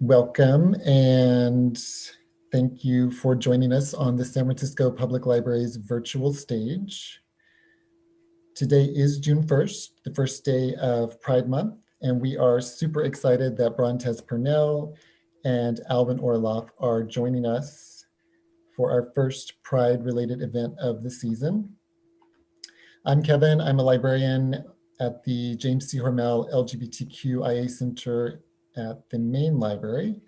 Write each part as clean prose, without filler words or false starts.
Welcome and thank you for joining us on the San Francisco Public Library's virtual stage. Today is June 1st, the first day of Pride Month, and we are super excited that Brontez Purnell and Alvin Orloff are joining us for our first Pride-related event of the season. I'm Kevin. I'm a librarian at the James C. Hormel LGBTQIA Center at the main library.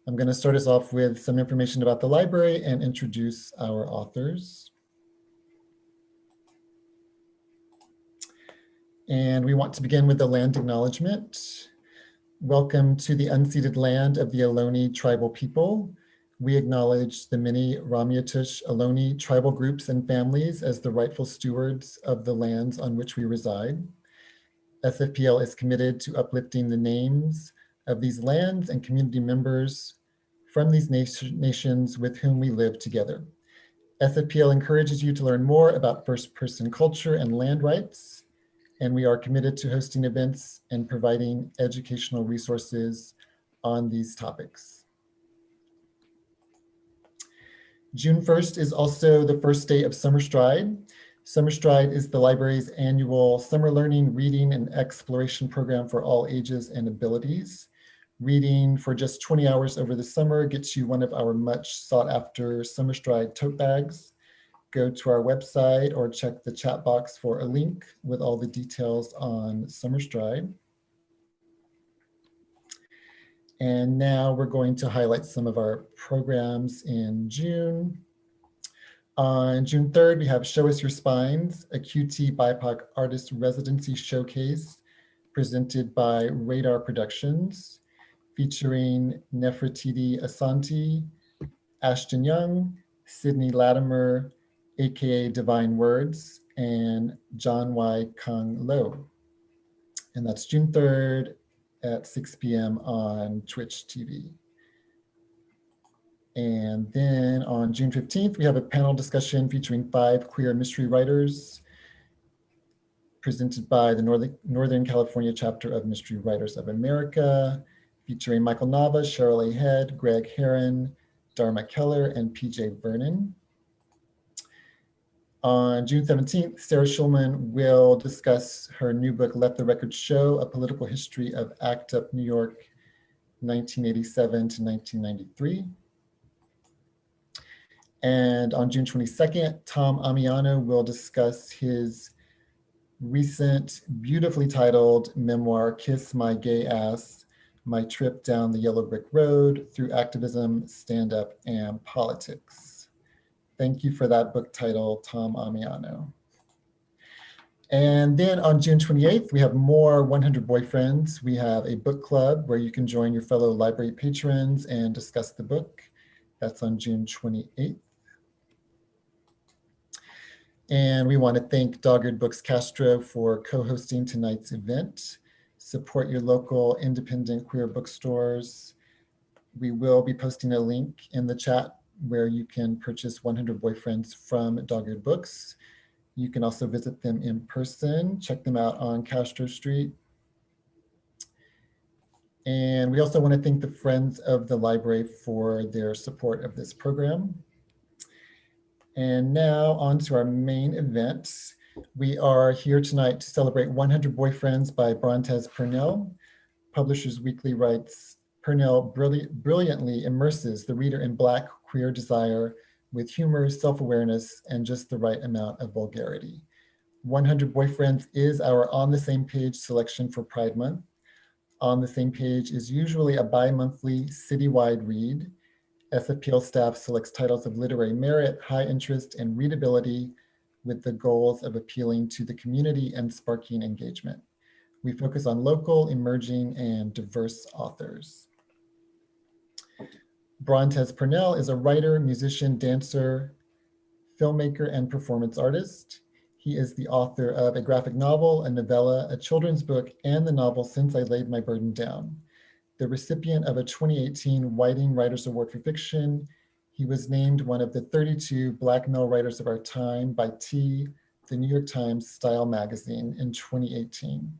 I'm going to start us off with some information about the library and introduce our authors. And we want to begin with the land acknowledgement. Welcome to the unceded land of the Ohlone tribal people. We acknowledge the many Ramaytush Ohlone tribal groups and families as the rightful stewards of the lands on which we reside. SFPL is committed to uplifting the names of these lands and community members from these nations with whom we live together. SFPL encourages you to learn more about first-person culture and land rights, and we are committed to hosting events and providing educational resources on these topics. June 1st is also the first day of Summer Stride. Summer Stride is the library's annual summer learning, reading, and exploration program for all ages and abilities. Reading for just 20 hours over the summer gets you one of our much sought after Summer Stride tote bags. Go to our website or check the chat box for a link with all the details on Summer Stride. And now we're going to highlight some of our programs in June. On June 3rd, we have Show Us Your Spines, a QT BIPOC artist residency showcase presented by Radar Productions, featuring Nefertiti Asante, Ashton Young, Sydney Latimer, AKA Divine Words, and John Y. Kung Lo. And that's June 3rd at 6 p.m. on Twitch TV. And then on June 15th, we have a panel discussion featuring 5 queer mystery writers presented by the Northern California chapter of Mystery Writers of America, featuring Michael Nava, Cheryl A. Head, Greg Heron, Dharma Keller, and PJ Vernon. On June 17th, Sarah Schulman will discuss her new book, Let the Record Show, A Political History of ACT UP New York, 1987 to 1993. And on June 22nd, Tom Amiano will discuss his recent, beautifully titled memoir, Kiss My Gay Ass, My Trip Down the Yellow Brick Road Through Activism, Stand-Up, and Politics. Thank you for that book title, Tom Amiano. And then on June 28th, we have more 100 Boyfriends. We have a book club where you can join your fellow library patrons and discuss the book. That's on June 28th. And we want to thank Dogged Books Castro for co-hosting tonight's event. Support your local independent queer bookstores. We will be posting a link in the chat where you can purchase 100 Boyfriends from Dogged Books. You can also visit them in person, check them out on Castro Street. And we also want to thank the Friends of the Library for their support of this program. And now on to our main event. We are here tonight to celebrate 100 Boyfriends by Brontez Purnell. Publishers Weekly writes, Purnell brilliantly immerses the reader in Black queer desire with humor, self-awareness, and just the right amount of vulgarity. 100 Boyfriends is our On the Same Page selection for Pride Month. On the Same Page is usually a bi-monthly citywide read. SFPL staff selects titles of literary merit, high interest, and readability with the goals of appealing to the community and sparking engagement. We focus on local, emerging, and diverse authors. Brontez Purnell is a writer, musician, dancer, filmmaker, and performance artist. He is the author of a graphic novel, a novella, a children's book, and the novel Since I Laid My Burden Down. The recipient of a 2018 Whiting Writers Award for Fiction, he was named one of the 32 Black male writers of our time by T, the New York Times Style magazine in 2018.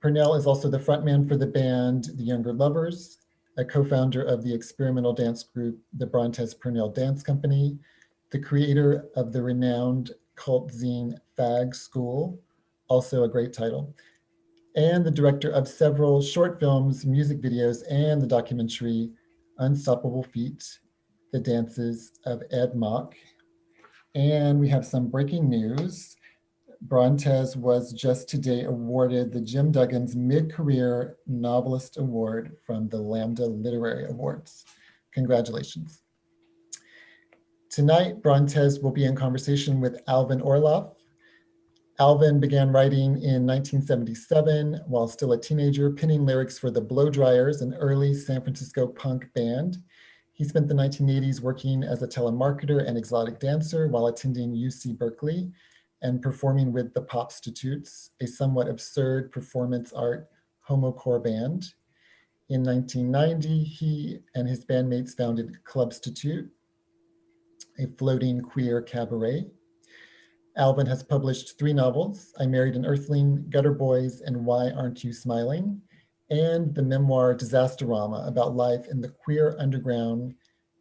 Purnell is also the frontman for the band The Younger Lovers, a co-founder of the experimental dance group, the Brontez Purnell Dance Company, the creator of the renowned cult zine Fag School, also a great title, and the director of several short films, music videos, and the documentary Unstoppable Feet, The Dances of Ed Mach. And we have some breaking news. Brontez was just today awarded the Jim Duggins Mid-Career Novelist Award from the Lambda Literary Awards. Congratulations. Tonight, Brontez will be in conversation with Alvin Orloff. Alvin began writing in 1977 while still a teenager, penning lyrics for the Blow Dryers, an early San Francisco punk band. He spent the 1980s working as a telemarketer and exotic dancer while attending UC Berkeley and performing with the Popstitutes, a somewhat absurd performance art homocore band. In 1990, he and his bandmates founded Clubstitute, a floating queer cabaret. Alvin has published 3 novels, I Married an Earthling, Gutter Boys, and Why Aren't You Smiling? And the memoir Disasterama about life in the queer underground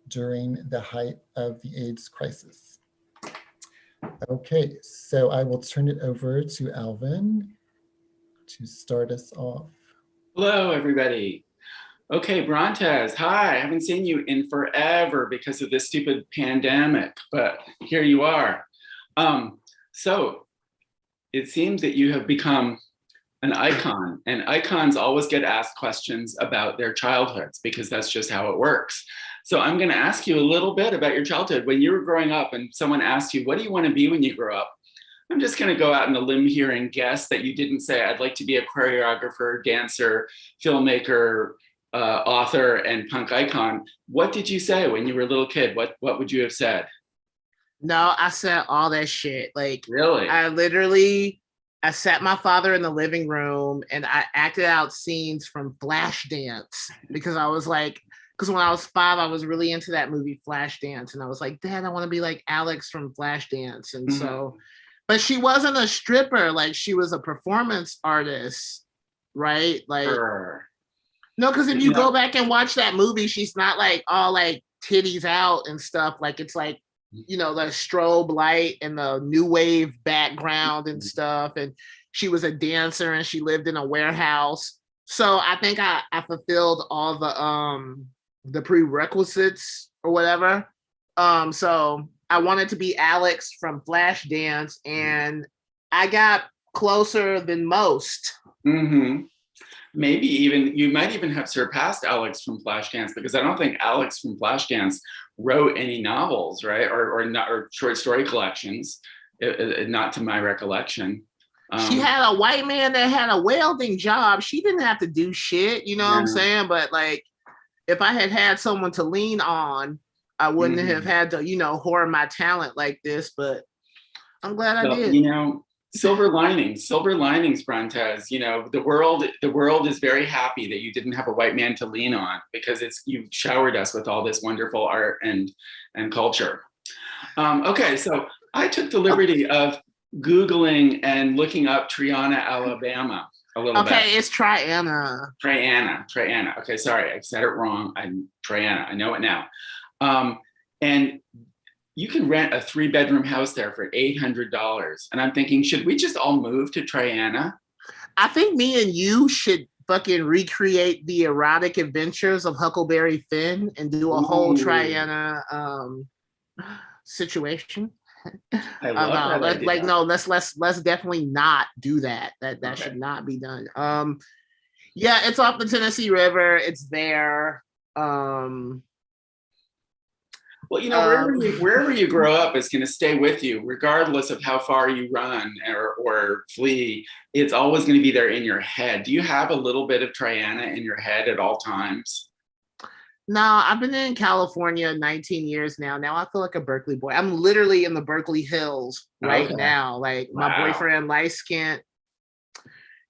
during the height of the AIDS crisis. Okay, so I will turn it over to Alvin to start us off. Hello, everybody. Okay, Brontez, hi. I haven't seen you in forever because of this stupid pandemic, but here you are. So it seems that you have become an icon, and icons always get asked questions about their childhoods because that's just how it works. So I'm going to ask you a little bit about your childhood. When you were growing up and someone asked you, what do you want to be when you grow up? I'm just going to go out on a limb here and guess that you didn't say, I'd like to be a choreographer, dancer, filmmaker, author, and punk icon. What did you say when you were a little kid? What would you have said? No, I said all that shit. Like, really? I sat my father in the living room and I acted out scenes from Flashdance because when I was 5, I was really into that movie Flashdance. And I was like, Dad, I want to be like Alex from Flashdance. And so, but she wasn't a stripper. Like, she was a performance artist, right? Like, no, because if you go back and watch that movie, she's not like all like titties out and stuff. Like, it's like, you know, the strobe light and the new wave background and stuff. And she was a dancer and she lived in a warehouse. So I think I fulfilled all the prerequisites or whatever. So I wanted to be Alex from Flashdance, and I got closer than most. Maybe even, you might even have surpassed Alex from Flashdance, because I don't think Alex from Flashdance wrote any novels, right? Or short story collections, not to my recollection. She had a white man that had a welding job. She didn't have to do shit, you know what I'm saying? But like, if I had had someone to lean on, I wouldn't have had to, you know, hoard my talent like this, but I'm glad I did. You know, silver linings, Brontez. You know, the world is very happy that you didn't have a white man to lean on, because you've showered us with all this wonderful art and culture. Okay, so I took the liberty of Googling and looking up Triana, Alabama a little bit. Okay, it's Triana. Triana. Okay, sorry, I said it wrong. I'm Triana. I know it now. And you can rent a 3-bedroom house there for $800. And I'm thinking, should we just all move to Triana? I think me and you should fucking recreate the erotic adventures of Huckleberry Finn and do a whole Triana situation. I love that idea. Like, no, let's definitely not do that. That should not be done. Yeah, it's off the Tennessee River. It's there. Well, you know, wherever you grow up is going to stay with you, regardless of how far you run or flee. It's always going to be there in your head. Do you have a little bit of Triana in your head at all times? No, I've been in California 19 years now. Now I feel like a Berkeley boy. I'm literally in the Berkeley Hills right now. Like, my boyfriend, light skinned.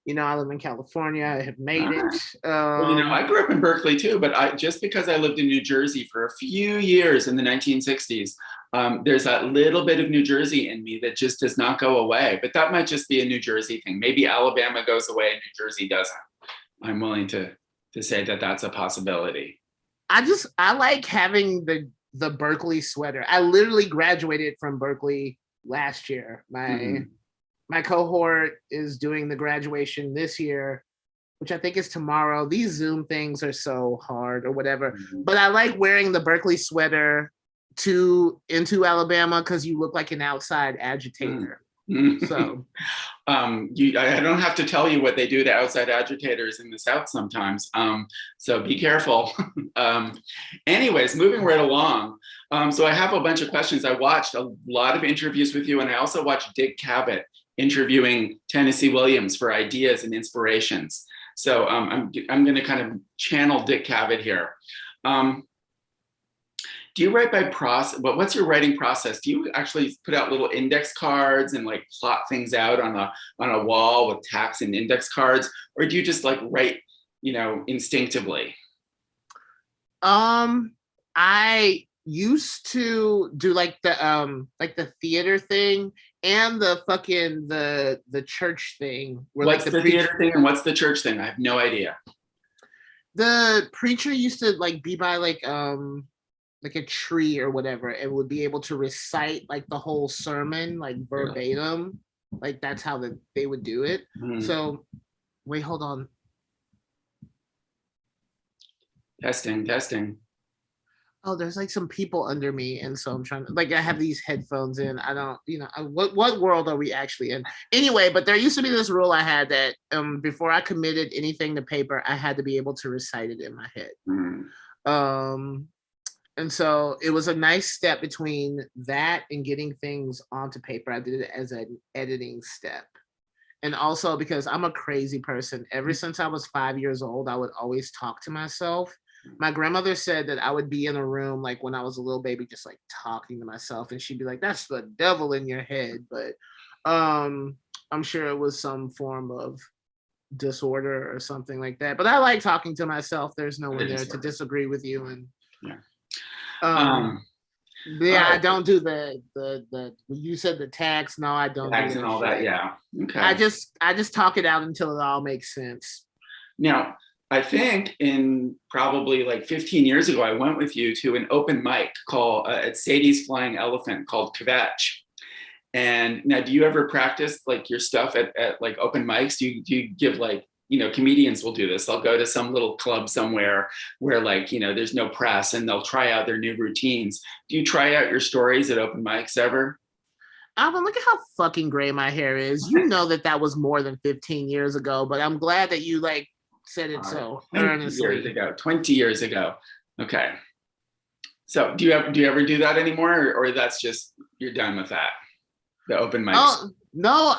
You know, I live in California. I have made it. Well, you know, I grew up in Berkeley too, but just because I lived in New Jersey for a few years in the 1960s, there's that little bit of New Jersey in me that just does not go away. But that might just be a New Jersey thing. Maybe Alabama goes away and New Jersey doesn't. I'm willing to to say that that's a possibility. I like having the Berkeley sweater. I literally graduated from Berkeley last year. My cohort is doing the graduation this year, which I think is tomorrow. These Zoom things are so hard or whatever. But I like wearing the Berkeley sweater into Alabama because you look like an outside agitator. So I don't have to tell you what they do to outside agitators in the South sometimes. So be careful. Anyways, moving right along. So I have a bunch of questions. I watched a lot of interviews with you, and I also watched Dick Cavett interviewing Tennessee Williams for ideas and inspirations. So I'm going to kind of channel Dick Cavett here. Do you write by process? What's your writing process? Do you actually put out little index cards and like plot things out on a wall with tacks and index cards, or do you just like write, instinctively? I used to do like the theater thing and the church thing. Where What's like the theater thing and what's the church thing? I have no idea. The preacher used to like be by like a tree or whatever, and would be able to recite like the whole sermon like verbatim. Like that's how they would do it. So wait, hold on. Testing. Oh, there's like some people under me, and so I'm trying to I have these headphones in. I don't, what world are we actually in? Anyway, but there used to be this rule I had that before I committed anything to paper, I had to be able to recite it in my head. And so it was a nice step between that and getting things onto paper. I did it as an editing step. And also because I'm a crazy person. Ever since I was 5 years old, I would always talk to myself. My grandmother said that I would be in a room like when I was a little baby, just like talking to myself. And she'd be like, that's the devil in your head. But I'm sure it was some form of disorder or something like that. But I like talking to myself. There's no one there to disagree with you. And I don't do the you said the tags. No, I don't tags do and all that. Yeah. Okay. I just talk it out until it all makes sense. Now, I think in probably like 15 years ago, I went with you to an open mic called at Sadie's Flying Elephant called Kvetch. And now, do you ever practice like your stuff at like open mics? Do you give like, comedians will do this. They'll go to some little club somewhere where like, there's no press and they'll try out their new routines. Do you try out your stories at open mics ever? Alvin, look at how fucking gray my hair is. You know that was more than 15 years ago, but I'm glad that you like said it so earnestly. 20 years ago. Okay. So do you ever do that anymore, or that's just, you're done with that? The open mics? Oh, no,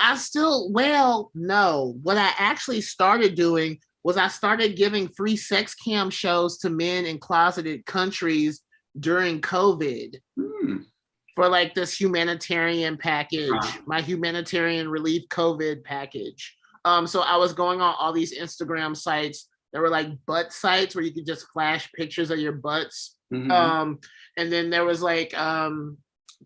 no. What I actually started doing was I started giving free sex cam shows to men in closeted countries during COVID for like this humanitarian package, my humanitarian relief COVID package. So I was going on all these Instagram sites that were like butt sites where you could just flash pictures of your butts. And then there was like,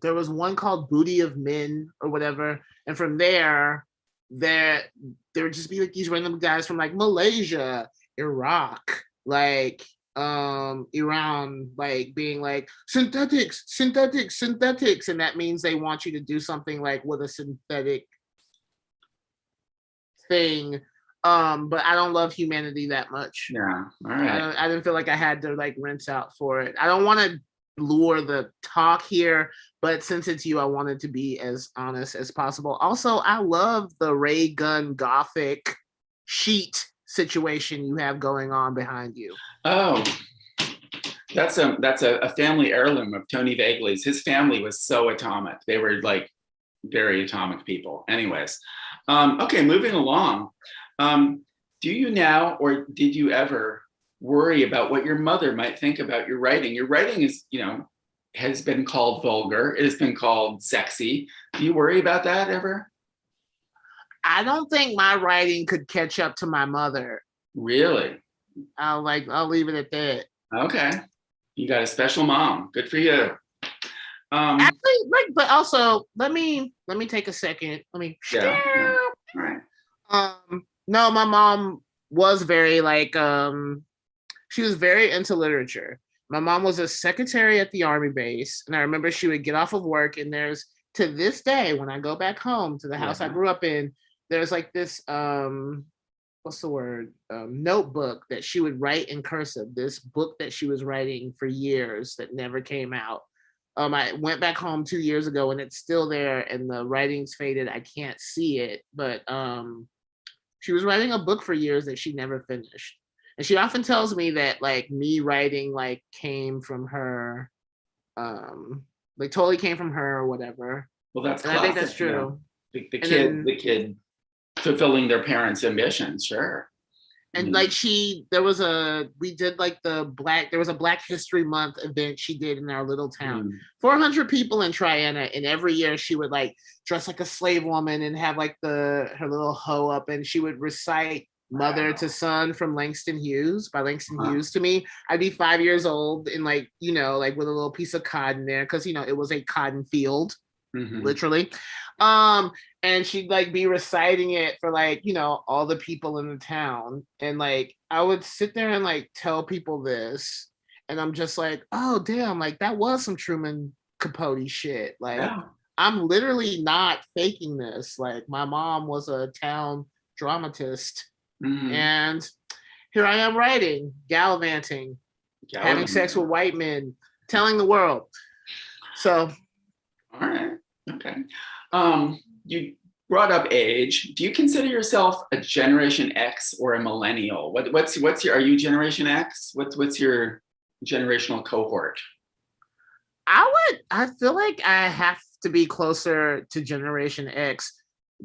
there was one called Booty of Men or whatever. And from there would just be like these random guys from like Malaysia, Iraq, like Iran, like being like synthetics. And that means they want you to do something like with a synthetic thing. But I don't love humanity that much. Yeah. All right. I didn't feel like I had to like rinse out for it. I don't want to lure the talk here, but since it's you, I wanted to be as honest as possible. Also, I love the ray gun gothic sheet situation you have going on behind you. Oh, that's a family heirloom of Tony Vagley's. His family was so atomic. They were like very atomic people. Anyways, okay, moving along. Do you now, or did you ever worry about what your mother might think about your writing? Your writing is, has been called vulgar. It has been called sexy. Do you worry about that ever? I don't think my writing could catch up to my mother. Really? I'll leave it at that. Okay. You got a special mom. Good for you. Actually, but also let me take a second. Yeah. All right. No, my mom was very She was very into literature. My mom was a secretary at the army base, and I remember she would get off of work, and there's, to this day, when I go back home to the house I grew up in, there's like this what's the word, notebook that she would write in cursive, this book that she was writing for years that never came out. I went back home 2 years ago and it's still there and the writing's faded. I can't see it, but she was writing a book for years that she never finished. And she often tells me that like me writing like came from her, like totally came from her or whatever. Well, that's and classic, I think that's true. You know, the kid fulfilling their parents' ambitions, sure. And like there was a Black History Month event she did in our little town. 400 people in Triana, and every year she would like dress like a slave woman and have like her little hoe up, and she would recite Mother to Son from Langston Hughes by Langston Hughes to me. I'd be 5 years old and like, you know, like with a little piece of cotton there, because you know it was a cotton field, literally. And she'd like be reciting it for like, you know, all the people in the town. And like I would sit there and like tell people this, and I'm just like, oh damn, like that was some Truman Capote shit. Like I'm literally not faking this. Like my mom was a town dramatist, and here I am writing, gallivanting, having sex with white men, telling the world. So all right, okay. You brought up age. Do you consider yourself a Generation X or a millennial? What's your, are you Generation X? What's your generational cohort? I feel like I have to be closer to Generation X,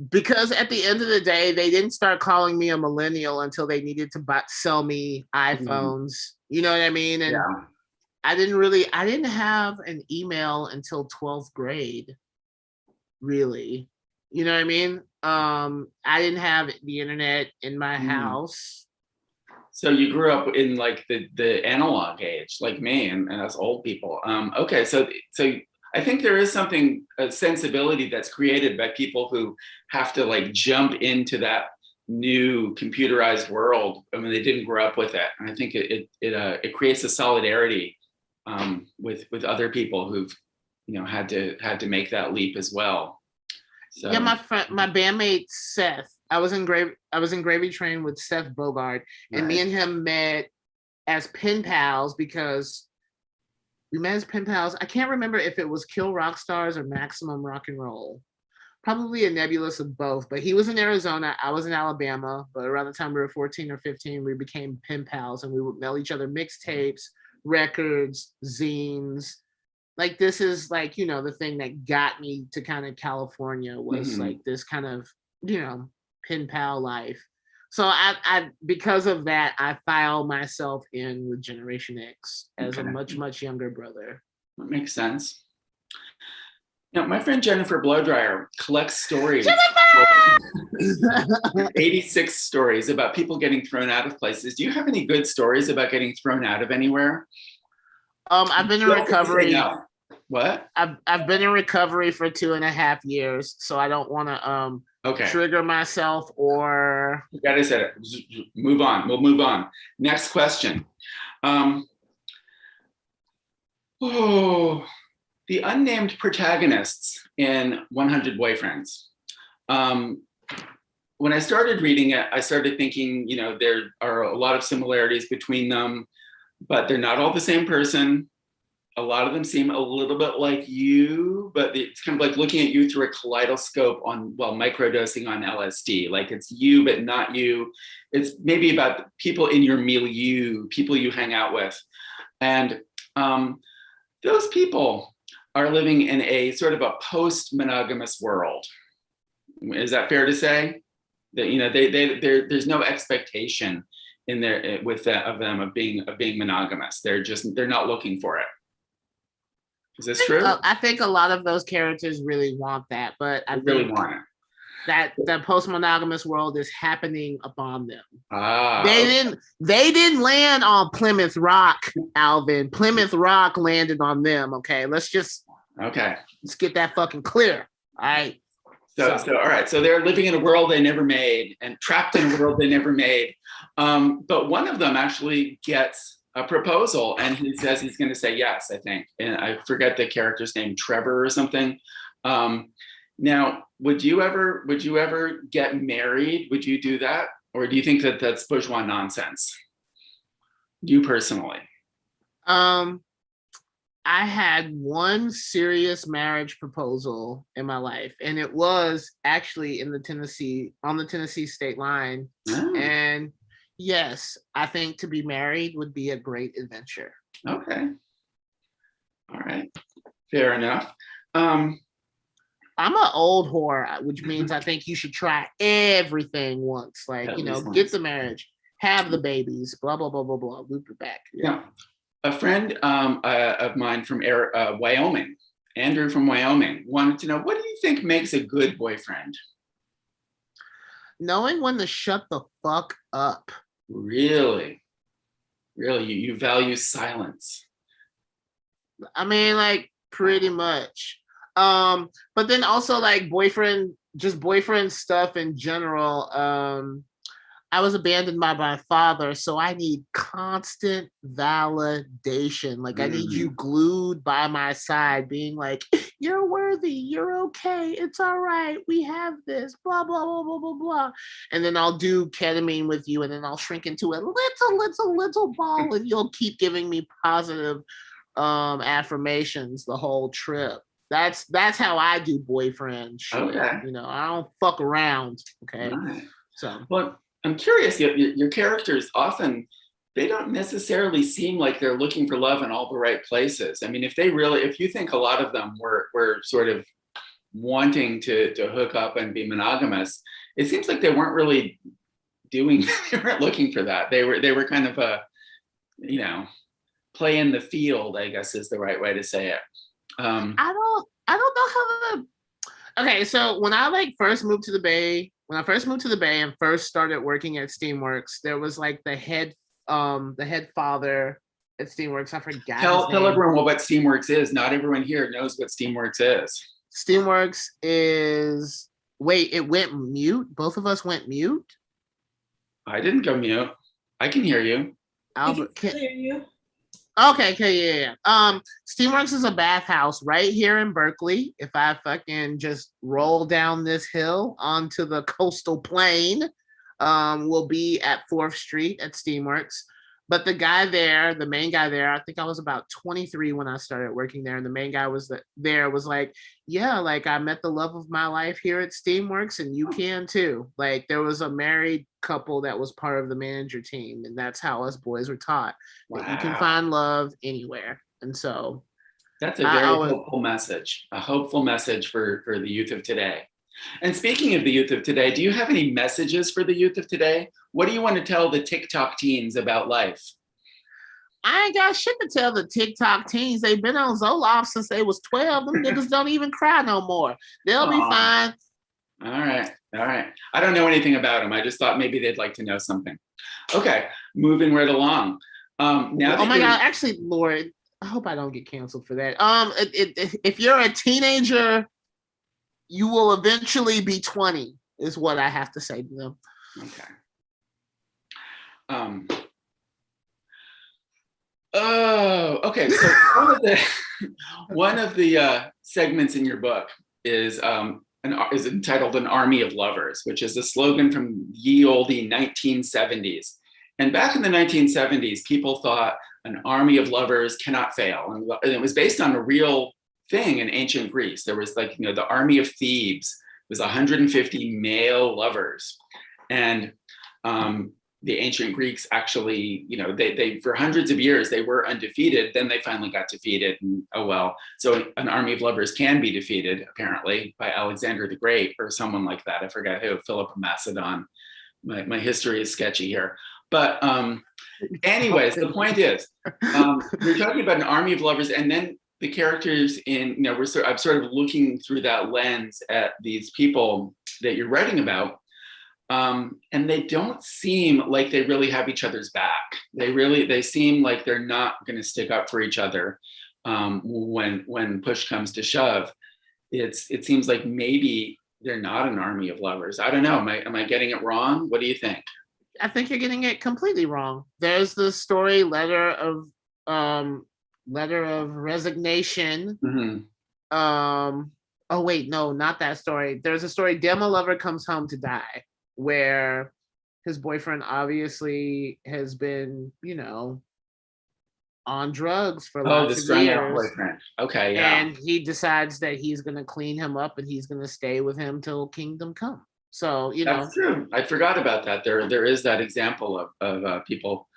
because at the end of the day, they didn't start calling me a millennial until they needed to sell me iPhones. You know what I mean? And I didn't have an email until 12th grade, really. You know what I mean? I didn't have the internet in my house. So you grew up in like the analog age, like me and us old people. Okay, so I think there is a sensibility that's created by people who have to like jump into that new computerized world. I mean, they didn't grow up with it, and I think it creates a solidarity with other people who've, you know, had to make that leap as well. So. Yeah, my bandmate Seth. I was in Gravy Train with Seth Bogart, and me and him met as pen pals because we met as pen pals. I can't remember if it was Kill Rock Stars or Maximum Rock and Roll. Probably a nebulous of both. But he was in Arizona, I was in Alabama. But around the time we were 14 or 15, we became pen pals, and we would mail each other mixtapes, records, zines. Like this is like, you know, the thing that got me to kind of California was like this kind of, you know, pen pal life. So I because of that, I file myself in with Generation X as a much younger brother. That makes sense. You know, my friend Jennifer Blowdryer collects stories. 86 stories about people getting thrown out of places. Do you have any good stories about getting thrown out of anywhere? I've been in recovery. What? I've been in recovery for 2.5 years, so I don't want to trigger myself or. You gotta say it. Move on. We'll move on. Next question. The unnamed protagonists in 100 Boyfriends. When I started reading it, I started thinking, you know, there are a lot of similarities between them, but they're not all the same person. A lot of them seem a little bit like you, but it's kind of like looking at you through a kaleidoscope on, well, microdosing on LSD. Like it's you, but not you. It's maybe about people in your milieu, people you hang out with. And those people are living in a sort of a post-monogamous world. Is that fair to say? That, you know, there's no expectation in there of them of being monogamous. They're not looking for it. Is this true? I think a lot of those characters really want that, but I really want it. That the post-monogamous world is happening upon them. They didn't land on Plymouth Rock, Alvin. Plymouth Rock landed on them. Okay, let's get that fucking clear. All right. So all right. So they're living in a world they never made and trapped in a world they never made. But one of them actually gets a proposal, and he says he's going to say yes, I think. And I forget the character's name, Trevor or something. Now, would you ever get married? Would you do that? Or do you think that that's bourgeois nonsense? You personally? I had one serious marriage proposal in my life, and it was actually on the Tennessee state line. Oh. And yes, I think to be married would be a great adventure. Okay. All right. Fair enough. I'm an old whore, which means I think you should try everything once. Like, At you know, least once. get the marriage, have the babies, blah, blah, blah, blah, blah, loop it back. Yeah. A friend of mine from Wyoming, Andrew from Wyoming, wanted to know, what do you think makes a good boyfriend? Knowing when to shut the fuck up. Really? Really? You value silence? I mean, like, pretty much. But then also like boyfriend stuff in general. I was abandoned by my father, so I need constant validation. Like I need you glued by my side, being like, you're worthy, you're okay, it's all right, we have this, blah, blah, blah, blah, blah, blah. And then I'll do ketamine with you, and then I'll shrink into a little ball, and you'll keep giving me positive affirmations the whole trip. That's how I do boyfriend shit. Okay. You know, I don't fuck around. Okay. Right. So well, I'm curious, your characters often, they don't necessarily seem like they're looking for love in all the right places. I mean, if you think a lot of them were sort of wanting to hook up and be monogamous, it seems like they weren't really they weren't looking for that. They were kind of play in the field, I guess is the right way to say it. I don't know how to. Okay, so when I first moved to the Bay and first started working at Steamworks, there was like the head father at Steamworks. I forgot. Tell everyone what Steamworks is. Not everyone here knows what Steamworks is. Steamworks is. Wait, it went mute. Both of us went mute. I didn't go mute. I can hear you. Albert, can hear you. Okay, yeah. Steamworks is a bathhouse right here in Berkeley. If I fucking just roll down this hill onto the coastal plain, we'll be at 4th Street at Steamworks. But the main guy there, I think I was about 23 when I started working there, and the main guy was like, yeah, like I met the love of my life here at Steamworks, and you can too. Like there was a married couple that was part of the manager team, and that's how us boys were taught that you can find love anywhere. And so that's a very hopeful message, a hopeful message for the youth of today. And speaking of the youth of today, do you have any messages for the youth of today? What do you want to tell the TikTok teens about life? I ain't got shit to tell the TikTok teens. They've been on Zoloft since they was 12. Them niggas don't even cry no more. They'll be fine. All right. I don't know anything about them. I just thought maybe they'd like to know something. Okay, moving right along. Oh my God, actually, Lord, I hope I don't get canceled for that. If you're a teenager, you will eventually be 20, is what I have to say to them. Okay. Okay. So one of the segments in your book is entitled "An Army of Lovers," which is a slogan from ye olde 1970s. And back in the 1970s, people thought an army of lovers cannot fail, and it was based on a real thing in ancient Greece. There was the army of Thebes was 150 male lovers, and the ancient Greeks actually, they for hundreds of years they were undefeated. Then they finally got defeated, and oh well. So an army of lovers can be defeated apparently by Alexander the Great or someone like that. I forgot who. Philip of Macedon. My history is sketchy here, but anyways, the point is, we're talking about an army of lovers, and then the characters I'm sort of looking through that lens at these people that you're writing about, and they don't seem like they really have each other's back. They seem like they're not going to stick up for each other when push comes to shove. It seems like maybe they're not an army of lovers. I don't know. Am I getting it wrong? What do you think? I think you're getting it completely wrong. There's the story letter of resignation. Oh wait, no, not that story. There's a story, Demo Lover Comes Home to Die, where his boyfriend obviously has been, on drugs for Oh, the lots of strung out years. boyfriend. Okay, yeah. And he decides that he's going to clean him up and he's going to stay with him till kingdom come. So, That's true. I forgot about that. There is that example of people.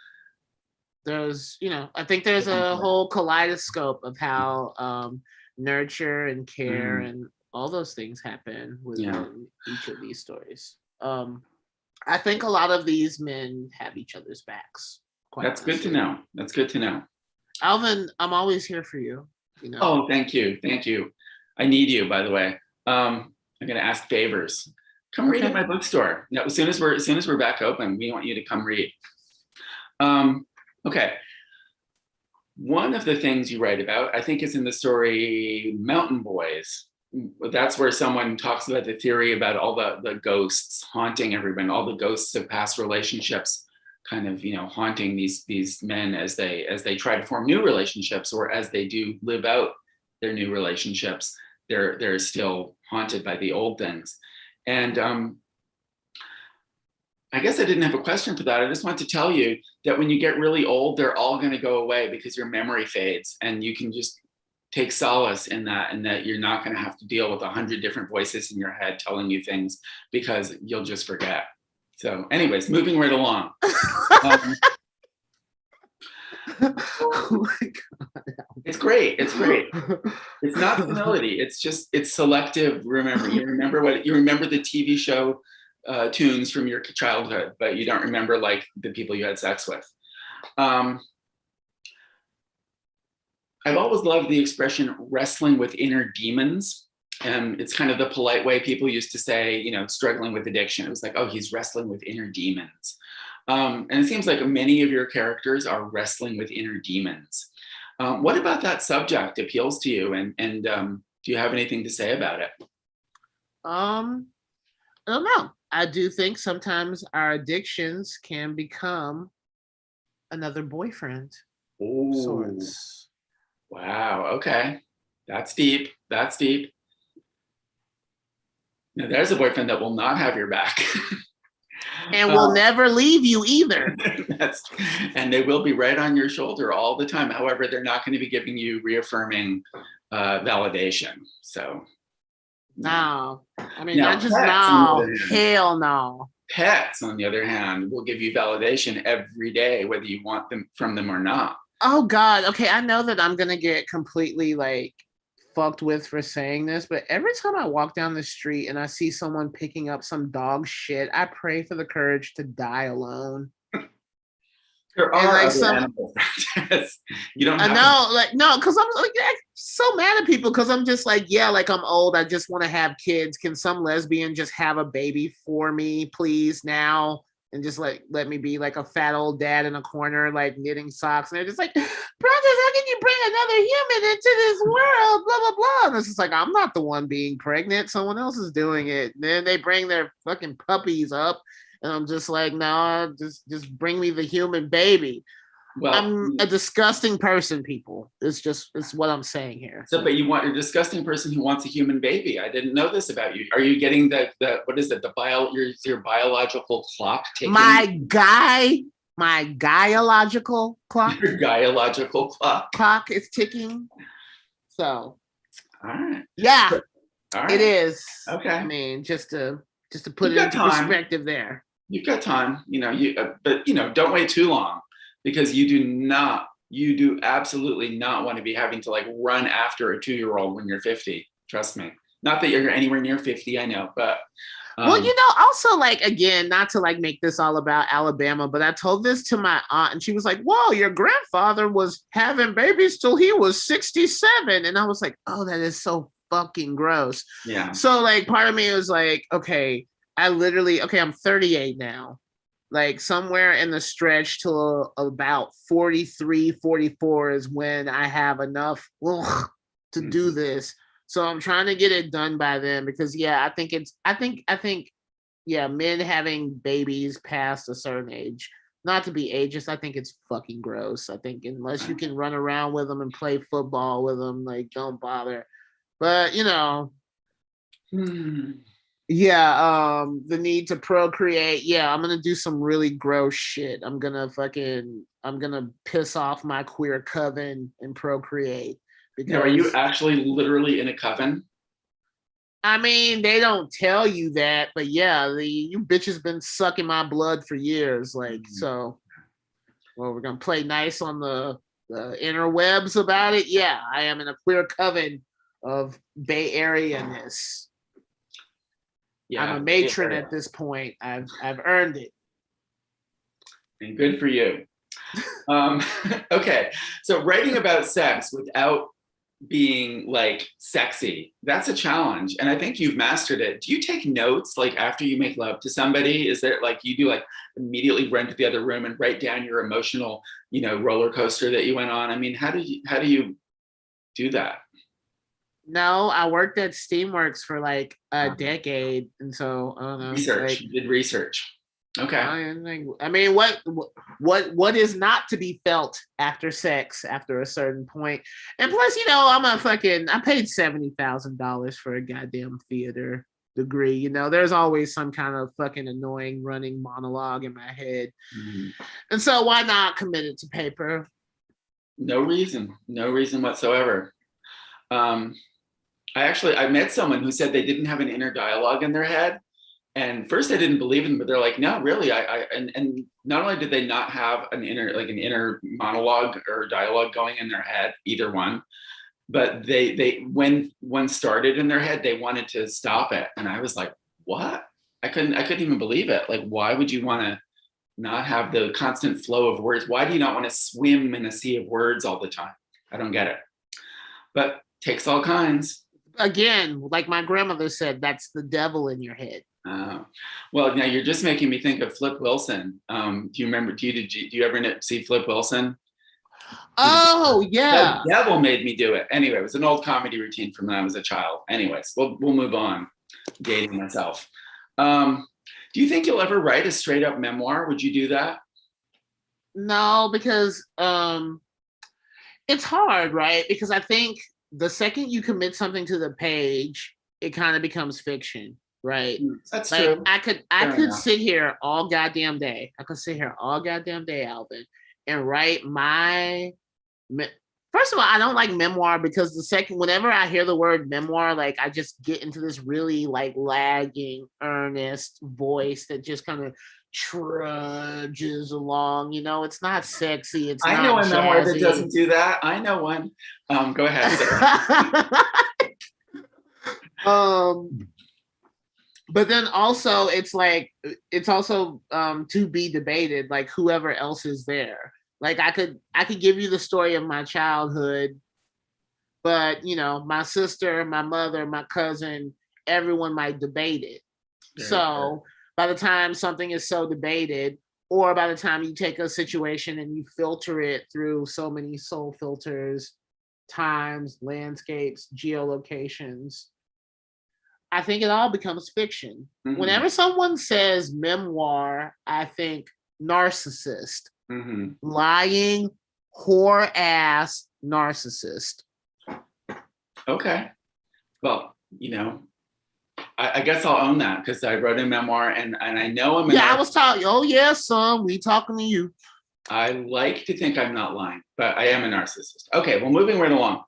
There's, I think there's a whole kaleidoscope of how nurture and care and all those things happen within each of these stories. I think a lot of these men have each other's backs. That's good to know. That's good to know. Alvin, I'm always here for you. Oh, thank you. Thank you. I need you, by the way. I'm going to ask favors. Come read at my bookstore. No, as soon as we're back open, we want you to come read. Okay. One of the things you write about, I think, is in the story Mountain Boys. That's where someone talks about the theory about all the ghosts haunting everyone, all the ghosts of past relationships, kind of, haunting these men as they try to form new relationships, or as they do live out their new relationships. They're still haunted by the old things. And I guess I didn't have a question for that. I just want to tell you that when you get really old, they're all going to go away because your memory fades, and you can just take solace in that, and that you're not going to have to deal with 100 different voices in your head telling you things, because you'll just forget. So anyways, moving right along. Oh my God. It's great. It's great. It's not senility. It's selective. You remember the TV show tunes from your childhood, but you don't remember like the people you had sex with. I've always loved the expression wrestling with inner demons. It's kind of the polite way people used to say, struggling with addiction. It was like, oh, he's wrestling with inner demons. And it seems like many of your characters are wrestling with inner demons. What about that subject appeals to you? And do you have anything to say about it? I don't know. I do think sometimes our addictions can become another boyfriend. Ooh. Sorts. Wow. Okay. That's deep. That's deep. Now there's a boyfriend that will not have your back. And will never leave you either. And they will be right on your shoulder all the time. However, they're not going to be giving you reaffirming validation. So. No. I mean, Now, not just no. Hell no. Pets, on the other hand, will give you validation every day, whether you want them from them or not. Oh God. Okay, I know that I'm gonna get completely fucked with for saying this, but every time I walk down the street and I see someone picking up some dog shit, I pray for the courage to die alone. There are other animals. You don't have no, because I'm so mad at people, because I'm just I'm old. I just want to have kids. Can some lesbian just have a baby for me, please, now? And just let me be like a fat old dad in a corner, knitting socks. And they're just like, Brontez, how can you bring another human into this world? Blah, blah, blah. And it's just like, I'm not the one being pregnant. Someone else is doing it. And then they bring their fucking puppies up. And I'm just like, no, just bring me the human baby. Well, I'm a disgusting person, people. It's what I'm saying here. So, but you want a disgusting person who wants a human baby. I didn't know this about you. Are you getting the what is it? Your biological clock ticking? My biological clock. Your biological clock is ticking. So, all right. Yeah, all right. It is. Okay. I mean, just to put it into perspective there. You've got time, but don't wait too long. Because you do absolutely not want to be having to run after a 2-year-old when you're 50. Trust me. Not that you're anywhere near 50, I know, but. Well, also again, not to make this all about Alabama, but I told this to my aunt and she was like, whoa, your grandfather was having babies till he was 67. And I was like, oh, that is so fucking gross. Yeah. So part of me was like, okay, I'm 38 now. Somewhere in the stretch till about 43, 44 is when I have enough to do this. So I'm trying to get it done by then, because I think men having babies past a certain age. Not to be ageist, I think it's fucking gross. I think unless you can run around with them and play football with them, like, don't bother. But the need to procreate. Yeah, I'm gonna do some really gross shit. I'm gonna piss off my queer coven and procreate. Because Now, are you actually literally in a coven? I mean, they don't tell you that, but yeah, you bitches been sucking my blood for years. Like, so, well, we're gonna play nice on the interwebs about it. Yeah, I am in a queer coven of Bay Area-ness. Yeah, I'm a matron at this point. I've earned it. And good for you. Okay, so writing about sex without being like sexy, that's a challenge, and I think you've mastered it. Do you take notes like after you make love to somebody? Is there like you do like immediately run to the other room and write down your emotional roller coaster that you went on? I mean, how do you do that? No, I worked at Steamworks for like a decade, and so I don't know. Research. You did research. Okay. I mean, what is not to be felt after sex after a certain point? And plus, I paid $70,000 for a goddamn theater degree. There's always some kind of fucking annoying running monologue in my head, and so why not commit it to paper? No reason whatsoever. I met someone who said they didn't have an inner dialogue in their head. And first I didn't believe them, but they're like, no, really. And not only did they not have an inner monologue or dialogue going in their head, either one, but they when one started in their head, they wanted to stop it. And I was like, what? I couldn't even believe it. Like, why would you want to not have the constant flow of words? Why do you not want to swim in a sea of words all the time? I don't get it. But takes all kinds. Again, like my grandmother said, that's the devil in your head. Well, now you're just making me think of Flip Wilson. Do you remember? Do you ever see Flip Wilson? Oh yeah. The devil made me do it. Anyway, it was an old comedy routine from when I was a child. Anyways, we'll move on. Dating myself. Do you think you'll ever write a straight up memoir? Would you do that? No, because it's hard, right? Because I think the second you commit something to the page, it kind of becomes fiction. Right. That's true. I could sit here all goddamn day. Alvin, and write my. First of all, I don't like memoir because whenever I hear the word memoir, like I just get into this really like lagging, earnest voice that just kind of trudges along. It's not sexy. I know a memoir that doesn't do that. I know one. Go ahead. But then also it's also to be debated, like whoever else is there. Like I could give you the story of my childhood, but my sister, my mother, my cousin, everyone might debate it. So by the time something is so debated, or by the time you take a situation and you filter it through so many soul filters, times, landscapes, geolocations, I think it all becomes fiction. Mm-hmm. Whenever someone says memoir, I think narcissist. Mm-hmm. Lying, whore ass narcissist. Okay. Well, I guess I'll own that because I wrote a memoir and I know I'm I was talking. Oh, yeah, son, we talking to you. I like to think I'm not lying, but I am a narcissist. Okay, well, moving right along.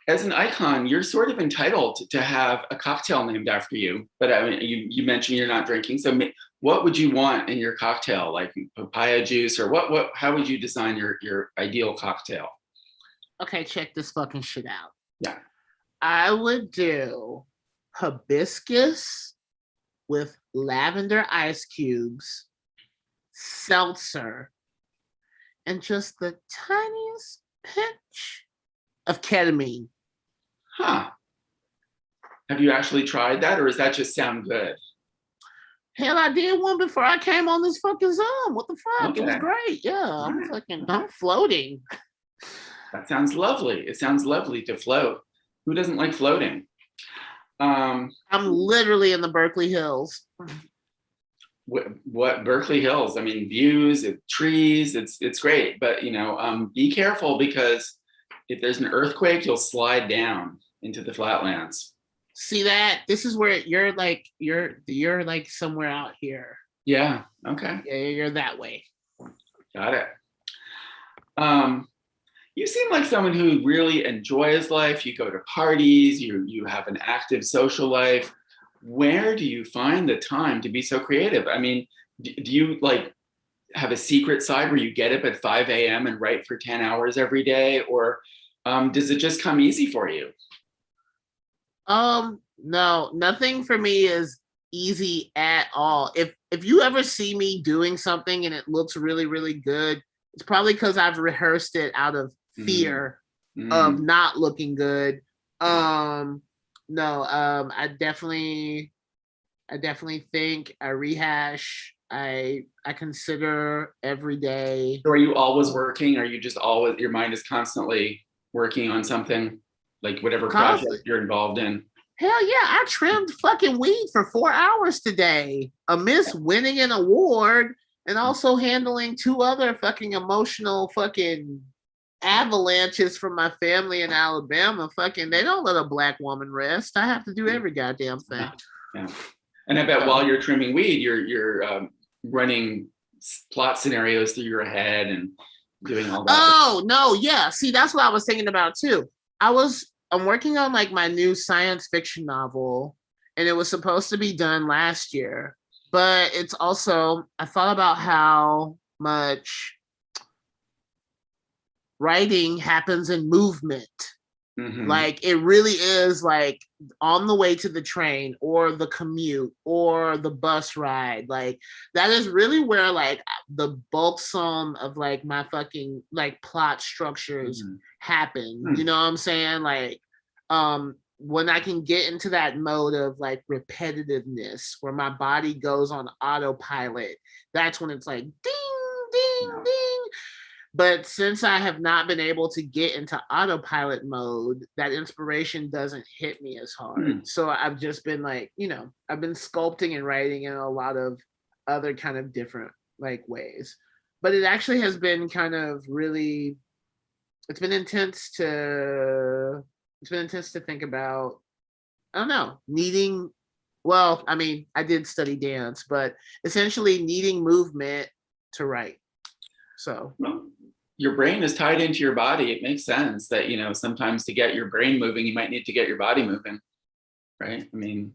As an icon, you're sort of entitled to have a cocktail named after you. But I mean, you mentioned you're not drinking. So what would you want in your cocktail? Like papaya juice or what? How would you design your ideal cocktail? Okay, check this fucking shit out. Yeah. I would do hibiscus with lavender ice cubes, seltzer, and just the tiniest pinch of ketamine. Huh. Have you actually tried that, or does that just sound good? Hell, I did one before I came on this fucking Zoom. What the fuck? Okay. It was great. Yeah, I'm floating. That sounds lovely. It sounds lovely to float. Who doesn't like floating? Um, I'm literally in the Berkeley Hills. what Berkeley Hills? I mean, views, trees, it's great, but be careful because if there's an earthquake, you'll slide down into the flatlands. See that? This is where you're like somewhere out here. Yeah. Okay. Yeah, you're that way. Got it. You seem like someone who really enjoys life. You go to parties, you have an active social life. Where do you find the time to be so creative? I mean, do you like have a secret side where you get up at 5 a.m. and write for 10 hours every day? Or does it just come easy for you? No, nothing for me is easy at all. If you ever see me doing something and it looks really, really good, it's probably because I've rehearsed it out of fear of not looking good. No, I definitely think I rehash. I consider every day. So are you always working? Are you just always, your mind is constantly working on something, like whatever project you're involved in? Hell yeah, I trimmed fucking weed for 4 hours today amidst winning an award and also handling 2 other fucking emotional fucking avalanches from my family in Alabama. Fucking, they don't let a Black woman rest. I have to do every goddamn thing. Yeah. And I bet while you're trimming weed, you're running plot scenarios through your head and doing all that. Oh no, yeah. See, that's what I was thinking about too. I'm working on like my new science fiction novel, and it was supposed to be done last year, but it's also, I thought about how much writing happens in movement. Mm-hmm. Like it really is like on the way to the train or the commute or the bus ride. Like that is really where like the bulk sum of like my fucking like plot structures happen. You know what I'm saying? Like when I can get into that mode of like repetitiveness where my body goes on autopilot, that's when it's like ding, ding, ding. But since I have not been able to get into autopilot mode, that inspiration doesn't hit me as hard. So I've just been like, I've been sculpting and writing in a lot of other kind of different like ways. But it actually has been kind of really, it's been intense to think about, I don't know, I did study dance, but essentially needing movement to write. So your brain is tied into your body. It makes sense that, sometimes to get your brain moving, you might need to get your body moving, right? I mean,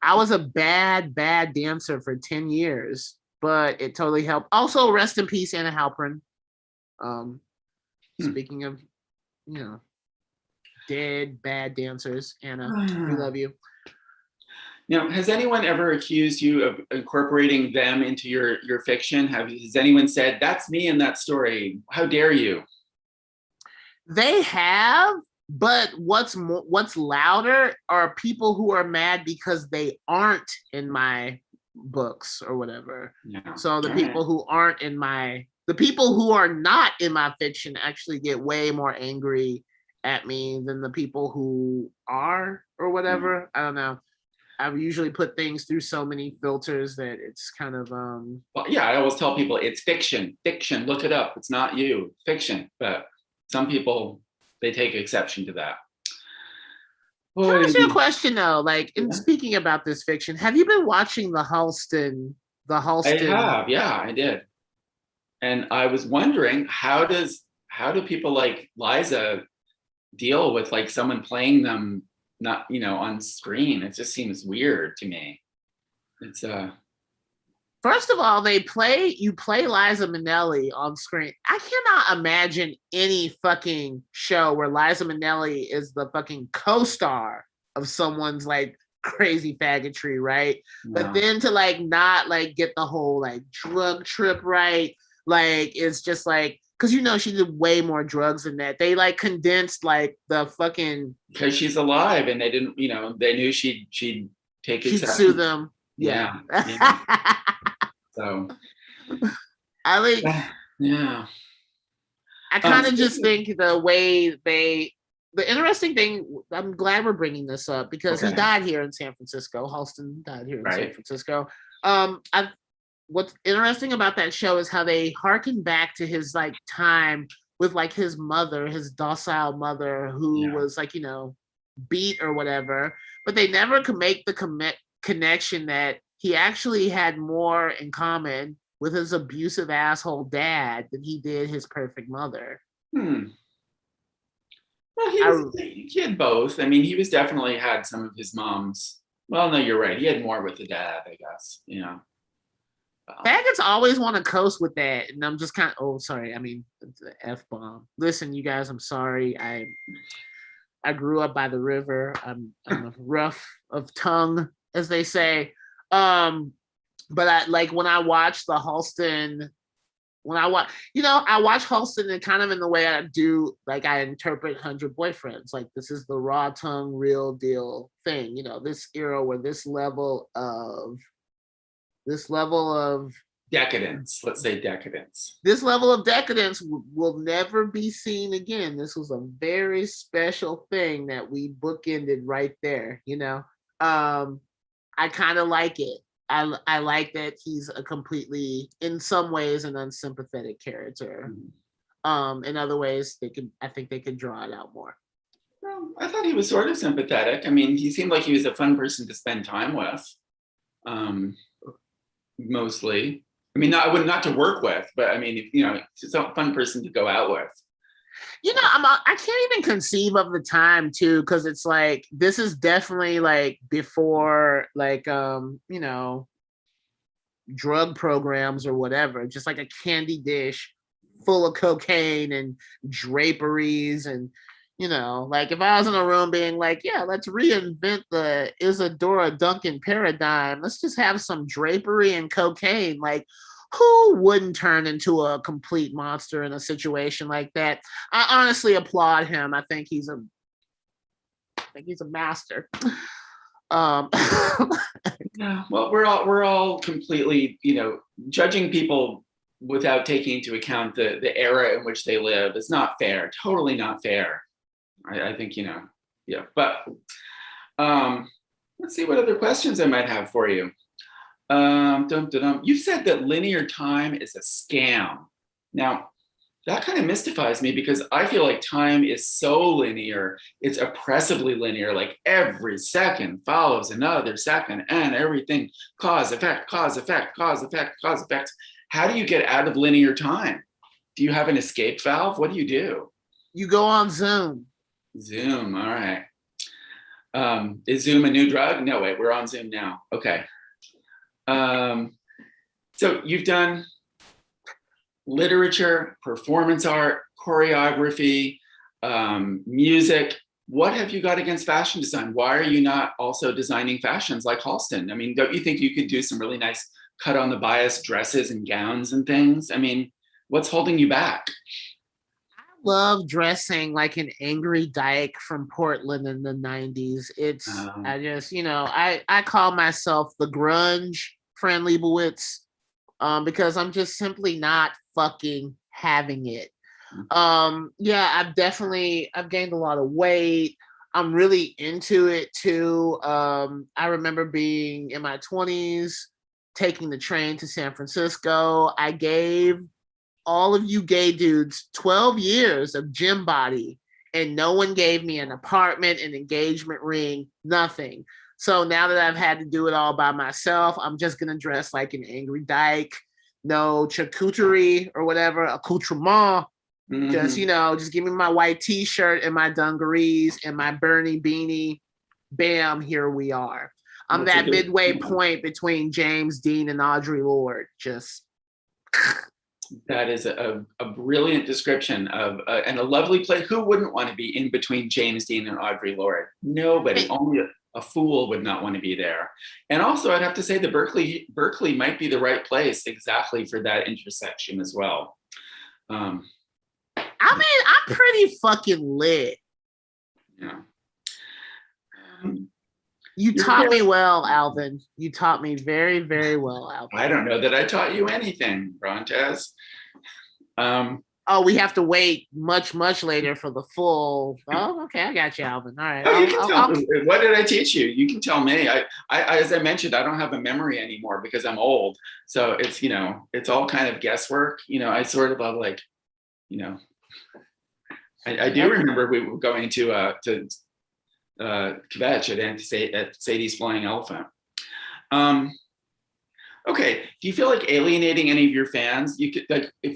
I was a bad dancer for 10 years, but it totally helped. Also, rest in peace, Anna Halpern. Speaking of, dead bad dancers, Anna, we love you. Has anyone ever accused you of incorporating them into your fiction? Has anyone said, that's me in that story? How dare you? They have, but what's louder are people who are mad because they aren't in my books or whatever. Yeah. So the people who aren't the people who are not in my fiction actually get way more angry at me than the people who are or whatever. I don't know. I usually put things through so many filters that it's kind of Well, yeah, I always tell people it's fiction. Look it up. It's not you. Fiction. But some people, they take exception to that. Can I ask you a question though? Like, in speaking about this fiction, have you been watching the Halston? I have. Yeah, I did. And I was wondering, how do people like Liza deal with like someone playing them not on screen? It just seems weird to me. It's First of all, you play Liza Minnelli on screen. I cannot imagine any fucking show where Liza Minnelli is the fucking co-star of someone's like crazy faggotry, right? No. But then to like not like get the whole like drug trip right, like it's just like, because she did way more drugs than that. They like condensed like the fucking, because she's alive and they didn't, they knew she'd take it. She'd sue them. Yeah. So I like, yeah. I kind of just think the way the interesting thing, I'm glad we're bringing this up because he Okay. died here in San Francisco. Halston died here in San Right. Francisco. What's interesting about that show is how they harken back to his like time with like his mother, his docile mother, who Yeah. was like, beat or whatever, but they never could make the connection that he actually had more in common with his abusive asshole dad than he did his perfect mother. Well, I- he had both. I mean, he was definitely had some of his mom's. Well, no, you're right. He had more with the dad, I guess. Faggots always want to coast with that, and I'm just kind of. Oh, sorry. I mean, it's an F-bomb. Listen, you guys. I'm sorry. I grew up by the river. I'm rough of tongue, as they say. But I like when I watch the Halston. When I watch, I watch Halston and kind of in the way I do, like I interpret 100 Boyfriends. Like this is the raw tongue, real deal thing. This era where this level of Decadence. Let's say decadence. this level of decadence will never be seen again. This was a very special thing that we bookended right there. I kind of like it. I like that he's a completely, in some ways, an unsympathetic character. In other ways, I think they could draw it out more. Well, I thought he was sort of sympathetic. I mean, he seemed like he was a fun person to spend time with. Mostly. I mean, not to work with, but I mean, he's a fun person to go out with. I can't even conceive of the time too, because it's like this is definitely like before like drug programs or whatever, just like a candy dish full of cocaine and draperies and like if I was in a room being like, yeah, let's reinvent the Isadora Duncan paradigm, let's just have some drapery and cocaine, like who wouldn't turn into a complete monster in a situation like that? I honestly applaud him. I think he's a master. Yeah, well, we're all completely, judging people without taking into account the era in which they live is not fair. Totally not fair. I think, yeah. But let's see what other questions I might have for you. You said that linear time is a scam. Now, that kind of mystifies me because I feel like time is so linear. It's oppressively linear, like every second follows another second and everything cause, effect, cause, effect, cause, effect, cause, effect. How do you get out of linear time? Do you have an escape valve? What do you do? You go on Zoom. Zoom, all right. Is Zoom a new drug? No, wait, we're on Zoom now. Okay. So you've done literature, performance art, choreography, music. What have you got against fashion design? Why are you not also designing fashions like Halston? I mean, don't you think you could do some really nice cut on the bias dresses and gowns and things? I mean, what's holding you back? I love dressing like an angry dyke from Portland in the 90s. I just, I call myself the grunge Fran Lebowitz because I'm just simply not fucking having it. Yeah, I've gained a lot of weight. I'm really into it too. I remember being in my 20s, taking the train to San Francisco. I gave all of you gay dudes 12 years of gym body, and no one gave me an apartment, an engagement ring, nothing. So now that I've had to do it all by myself, I'm just gonna dress like an angry dyke. No charcuterie or whatever, accoutrement. Mm-hmm. Just give me my white t-shirt and my dungarees and my Bernie beanie. Bam, here we are. I'm that midway point between James Dean and Audre Lorde. Just that is a brilliant description of and a lovely place. Who wouldn't want to be in between James Dean and Audre Lorde? Nobody. Only a fool would not want to be there. And also, I'd have to say that Berkeley might be the right place exactly for that intersection as well. I mean, I'm pretty fucking lit. Yeah. You taught me well, Alvin. You taught me very, very well, Alvin. I don't know that I taught you anything, Brontez. Oh, we have to wait much later for the full. Oh, okay, I got you, Alvin. All right. Oh, you can tell me. What did I teach you? You can tell me. As I mentioned, I don't have a memory anymore because I'm old. So it's, it's all kind of guesswork. I sort of like, I do remember we were going to kvetch at Sadie's Flying Elephant. Okay. Do you feel like alienating any of your fans? You could, like, do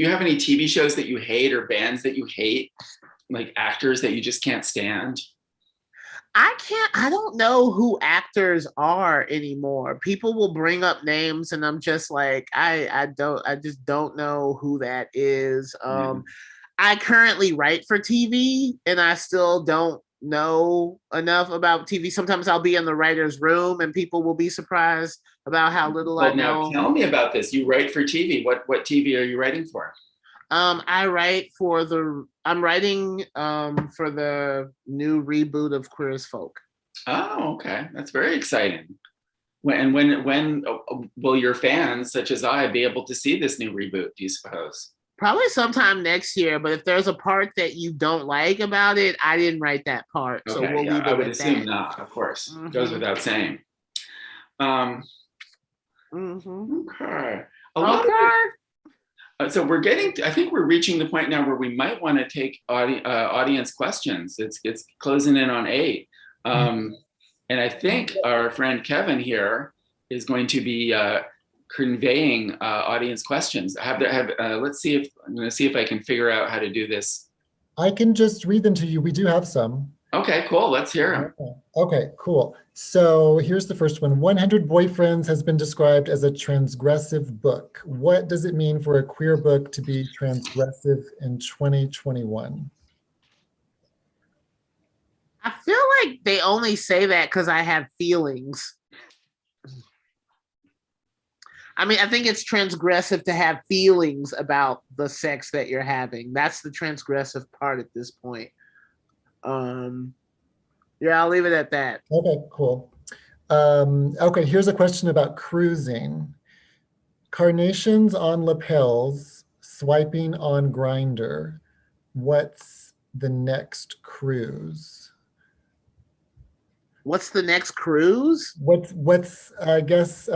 you have any TV shows that you hate or bands that you hate, like actors that you just can't stand? I don't know who actors are anymore. People will bring up names and I'm just like, I just don't know who that is. I currently write for TV and I still don't know enough about TV. Sometimes I'll be in the writer's room and people will be surprised about how little I know. Now tell me about this. You write for TV. What TV are you writing for? I'm writing for the new reboot of Queer as Folk. Oh, okay. That's very exciting. When will your fans, such as I, be able to see this new reboot, do you suppose? Probably sometime next year, but if there's a part that you don't like about it, I didn't write that part. Okay, so we'll leave it I would at assume that. not, of course. Mm-hmm. Goes without saying. Okay. So I think we're reaching the point now where we might want to take audience questions. It's closing in on 8. And I think our friend Kevin here is going to be conveying audience questions. Let's see if I'm going to see if I can figure out how to do this. I can just read them to you. We do have some. Okay, cool. Let's hear them. Okay, cool. So here's the first one. 100 Boyfriends has been described as a transgressive book. What does it mean for a queer book to be transgressive in 2021? I feel like they only say that because I have feelings. I mean, I think it's transgressive to have feelings about the sex that you're having. That's the transgressive part at this point. Yeah, I'll leave it at that. Okay, cool. Okay, here's a question about cruising. Carnations on lapels, swiping on Grindr. What's the next cruise? What's the next cruise? What's I guess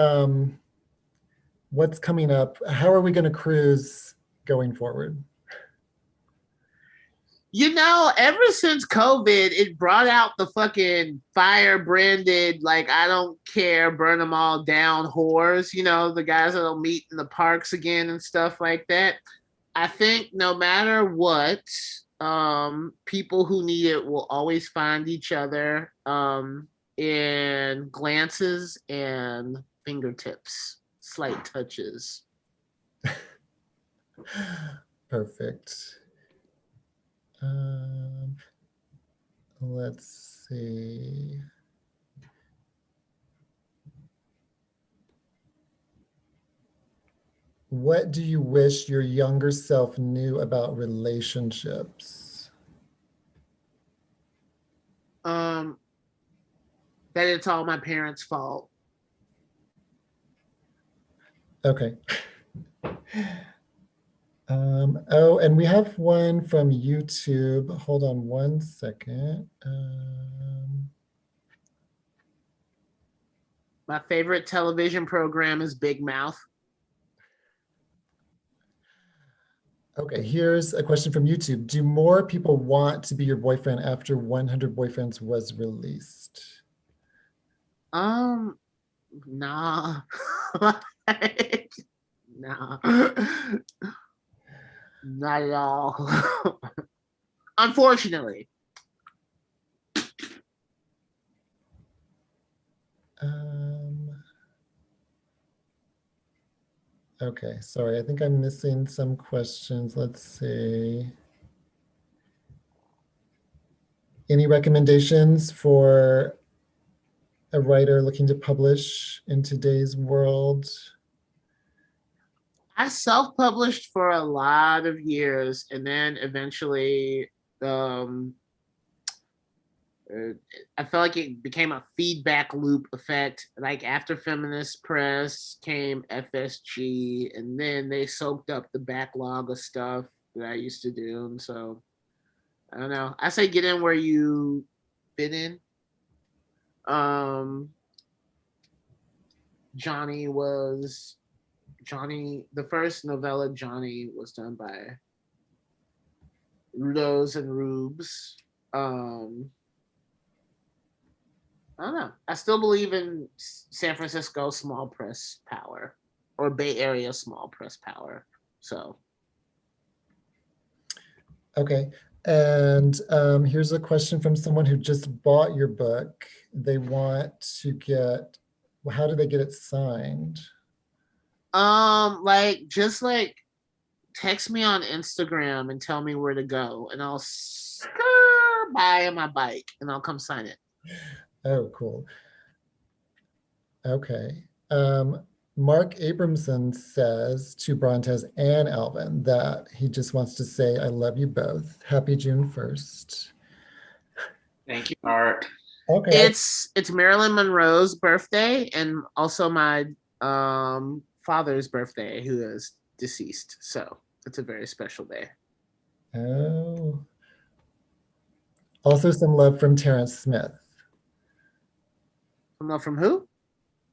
what's coming up? How are we going to cruise going forward? Ever since COVID, it brought out the fucking fire branded, like, I don't care, burn them all down whores, the guys that'll meet in the parks again and stuff like that. I think no matter what, people who need it will always find each other in glances and fingertips, slight touches. Perfect. Let's see. What do you wish your younger self knew about relationships? That it's all my parents' fault. Okay. And we have one from YouTube. Hold on one second. My favorite television program is Big Mouth. Okay, here's a question from YouTube. Do more people want to be your boyfriend after 100 Boyfriends was released? Nah. Nah. Not at all. Unfortunately. Okay, sorry, I think I'm missing some questions. Let's see. Any recommendations for a writer looking to publish in today's world? I self-published for a lot of years and then eventually I felt like it became a feedback loop effect. Like after Feminist Press came FSG, and then they soaked up the backlog of stuff that I used to do. And so I don't know. I say get in where you fit in. Um, Johnny was Johnny. The first novella Johnny was done by Rudos and Rubes. I don't know. I still believe in San Francisco small press power or Bay Area small press power. So, Okay. And here's a question from someone who just bought your book. They want to get, well, how do they get it signed? like just like text me on Instagram and tell me where to go, and I'll by on my bike and I'll come sign it. Oh, cool. Okay. Mark Abramson says to Brontez and Alvin that he just wants to say, I love you both. Happy June 1st. Thank you, Mark. Okay. It's Marilyn Monroe's birthday and also my father's birthday, who is deceased. So it's a very special day. Oh. Also some love from Terrence Smith. Some love from who?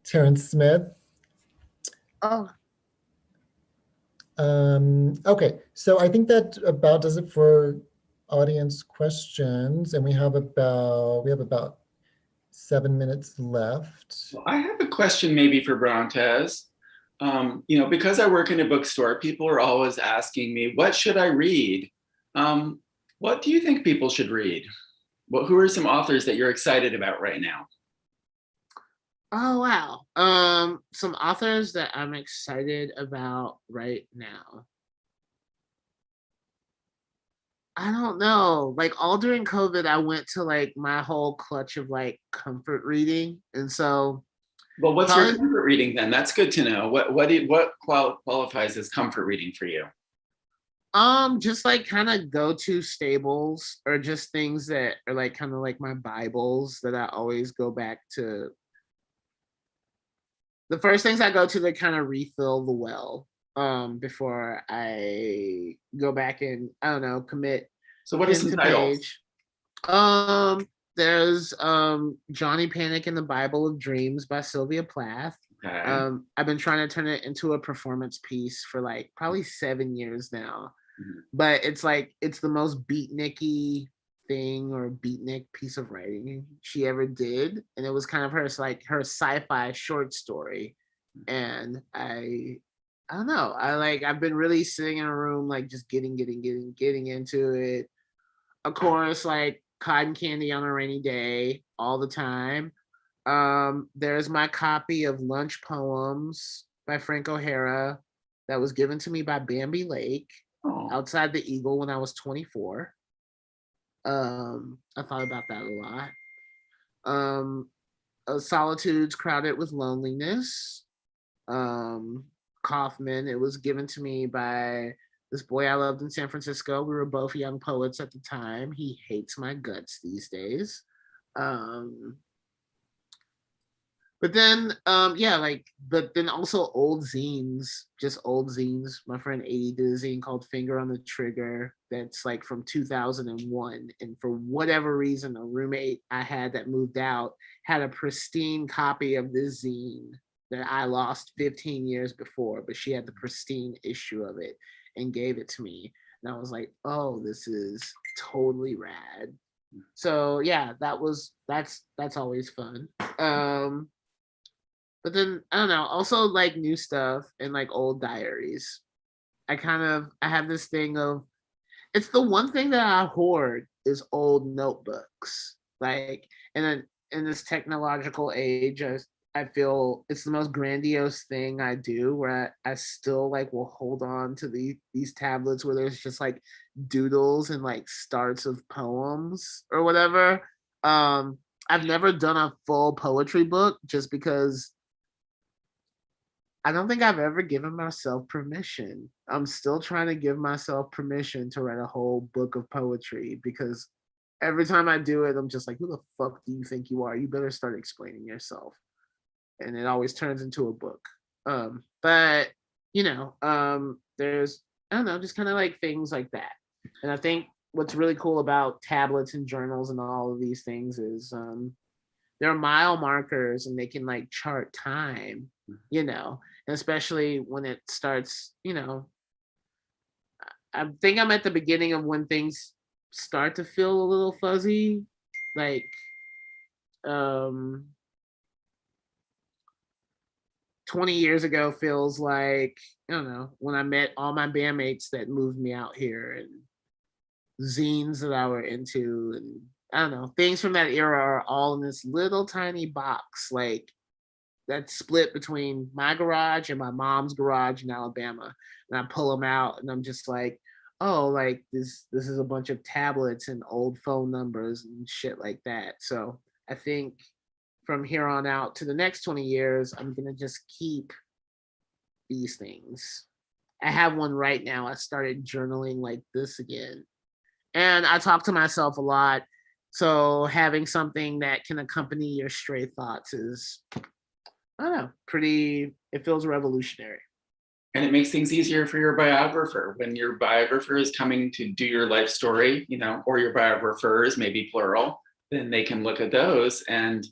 Terrence Smith. Oh, Okay, so I think that about does it for audience questions, and we have about 7 minutes left. Well, I have a question maybe for Brontez. Because I work in a bookstore, people are always asking me, what should I read? What do you think people should read? Who are some authors that you're excited about right now? oh wow. Some authors that I'm excited about right now. I don't know. Like all during COVID, I went to like my whole clutch of like comfort reading, and so Well, what's your probably comfort reading then? That's good to know. What qualifies as comfort reading for you? just like kind of go-to stables or just things that are like kind of like my Bibles that I always go back to. The first things I go to to kind of refill the well before I go back and I don't know, commit So what are pen some to titles? page. There's Johnny Panic in the Bible of Dreams by Sylvia Plath. Okay. I've been trying to turn it into a performance piece for like probably 7 years now. Mhm. But it's like it's the most beatniky thing or beatnik piece of writing she ever did. And it was kind of her like her sci-fi short story. And I don't know. I've been really sitting in a room like just getting into it. Of course, like cotton candy on a rainy day all the time. There's my copy of Lunch Poems by Frank O'Hara that was given to me by Bambi Lake Oh, outside the Eagle when I was 24. I thought about that a lot. Um, Solitudes Crowded with Loneliness. Um, Kaufman. It was given to me by this boy I loved in San Francisco. We were both young poets at the time. He hates my guts these days. Um, but then, but then also old zines, just old zines. My friend 80 did a zine called Finger on the Trigger that's like from 2001. And for whatever reason, a roommate I had that moved out had a pristine copy of this zine that I lost 15 years before, but she had the pristine issue of it and gave it to me. And I was like, oh, this is totally rad. So yeah, that's always fun. But then I don't know, also like new stuff and like old diaries. I have this thing of it's the one thing that I hoard is old notebooks. Like and then in this technological age, I feel it's the most grandiose thing I do where I still like will hold on to these tablets where there's just like doodles and like starts of poems or whatever. I've never done a full poetry book just because I don't think I've ever given myself permission. I'm still trying to give myself permission to write a whole book of poetry because every time I do it, I'm just like, who the fuck do you think you are? You better start explaining yourself. And it always turns into a book. But there's, I don't know, just kind of like things like that. And I think what's really cool about tablets and journals and all of these things is there are mile markers and they can like chart time, and especially when it starts, I think I'm at the beginning of when things start to feel a little fuzzy, like 20 years ago feels like, I don't know, when I met all my bandmates that moved me out here and zines that I were into, and I don't know, things from that era are all in this little tiny box, like that's split between my garage and my mom's garage in Alabama. And I pull them out and I'm just like, oh, like this is a bunch of tablets and old phone numbers and shit like that. So I think from here on out to the next 20 years, I'm gonna just keep these things. I have one right now. I started journaling like this again. And I talk to myself a lot. So having something that can accompany your stray thoughts is, I don't know, it feels revolutionary. And it makes things easier for your biographer when your biographer is coming to do your life story, or your biographers, maybe plural, then they can look at those and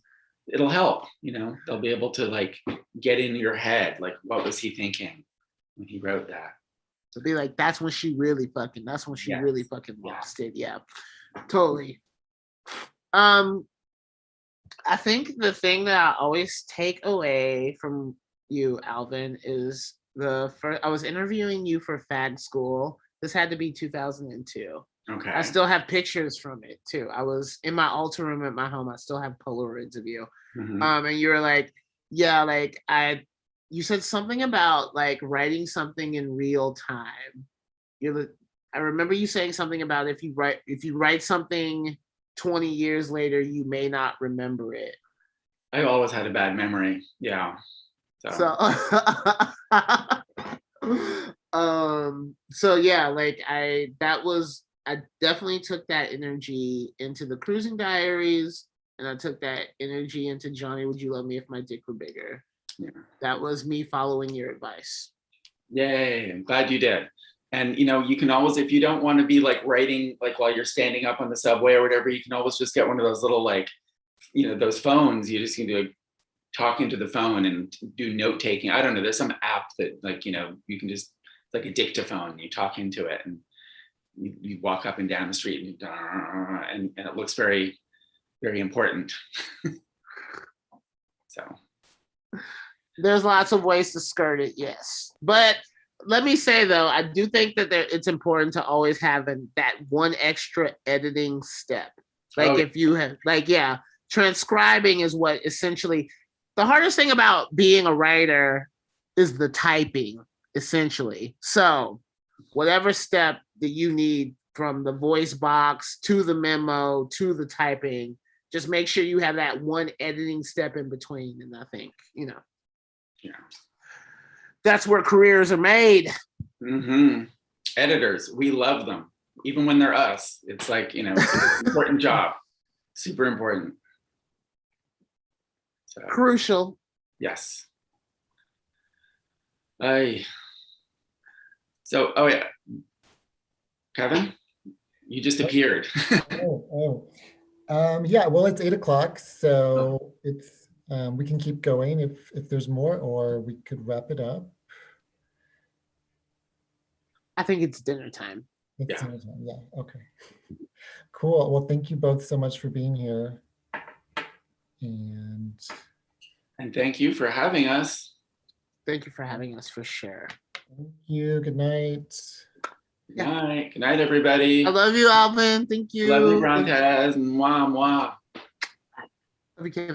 it'll help, they'll be able to like get in your head, like, what was he thinking when he wrote that? To be like, that's when she really fucking lost it. Yeah, totally. I think the thing that I always take away from you, Alvin, is I was interviewing you for Fag School. This had to be 2002. Okay. I still have pictures from it too. I was in my altar room at my home. I still have Polaroids of you. Mm-hmm. And you were like, yeah, like you said something about like writing something in real time. I remember you saying something about if you write something 20 years later, you may not remember it. I always had a bad memory. Yeah. So yeah, like I definitely took that energy into the Cruising Diaries, and I took that energy into Johnny, Would You Love Me If My Dick Were Bigger? Yeah. That was me following your advice. Yay, I'm glad you did. And you can always, if you don't want to be like writing like while you're standing up on the subway or whatever, you can always just get one of those little like, those phones. You just need to talk into the phone and do note taking. I don't know. There's some app that like, you can just, it's like a dictaphone. You talk into it and you walk up and down the street and it looks very, very important. So there's lots of ways to skirt it, yes. But let me say though, I do think that it's important to always have that one extra editing step. Like if you have, like, yeah, transcribing is what essentially, the hardest thing about being a writer is the typing, essentially. So whatever step that you need from the voice box to the memo to the typing, just make sure you have that one editing step in between. And I think, yeah, that's where careers are made. Mm-hmm. Editors, we love them. Even when they're us, it's like, it's an important job. Super important. So, crucial. Yes. Oh yeah. Kevin, you just appeared. Yeah, well, it's 8:00, so it's we can keep going if there's more, or we could wrap it up. I think it's dinner time. It's dinner time. Yeah. Okay. Cool. Well, thank you both so much for being here, and thank you for having us. Thank you for having us, for sure. Thank you. Good night. Good night. Good night, everybody. I love you, Alvin. Thank you. Love you, Brontez. Mwah, mwah. Love you, Kevin.